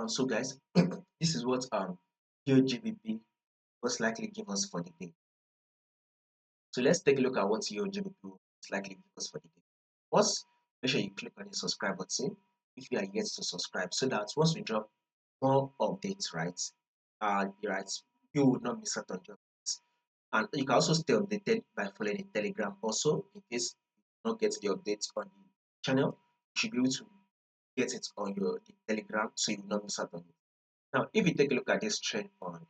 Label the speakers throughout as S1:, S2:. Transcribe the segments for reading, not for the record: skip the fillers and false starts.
S1: So guys, this is what EURGBP most likely give us for the day. So let's take a look at what EURGBP will most likely give us for the day. First, make sure you click on the subscribe button if you are yet to subscribe, so that once we drop more updates, right, right, you will not miss out on the updates. And you can also stay updated by following the Telegram. Also, in case you do not get the updates on the channel, you should be able to get it on your the Telegram, so you will not miss out on it. Now, if you take a look at this trend on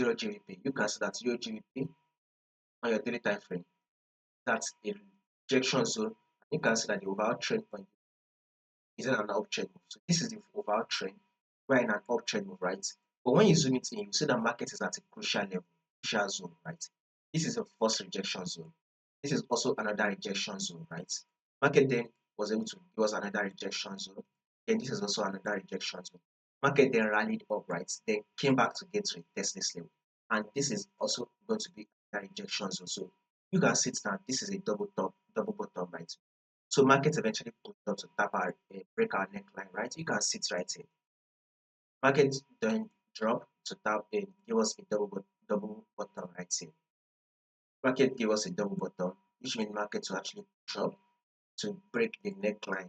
S1: EURGBP, you can see that EURGBP on your daily time frame, that's a rejection zone. You can see that the overall trend point is in an uptrend move. So this is the overall trend. We're in an uptrend move, right? But when you zoom it in, you see the market is at a crucial level, crucial zone, right? This is a first rejection zone. This is also another rejection zone, right? Market then was able to give us another rejection zone. Then this is also another rejection zone. Market then rallied up, right? Then came back to get to test this level. And this is also going to be a rejection zone. So you can see it now. This is a double top, double bottom, right? So markets eventually put up to tap our break our neckline, right? You can see it right here. Market then drop to tap and give us a double bottom right here. Market gave us a double bottom, which means market to actually drop to break the neckline.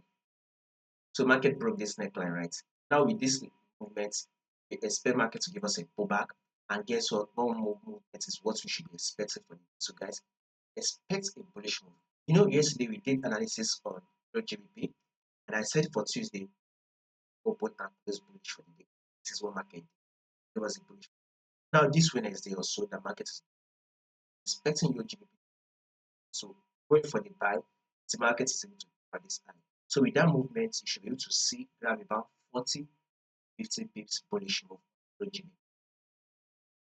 S1: So market broke this neckline, right? Now with this movement, we expect market to give us a pullback. And guess what? More movement is what we should be expecting from it. So guys, expect a bullish move. You know, yesterday we did analysis on GBP, and I said for Tuesday, open and close bullish for the day. This is what market did. It was a bullish. Now this Wednesday or so, the market is expecting your GBP. So wait for the buy. The market is able to buy this high. So with that movement, you should be able to see grab about 40, 50 pips bullish move for GBP.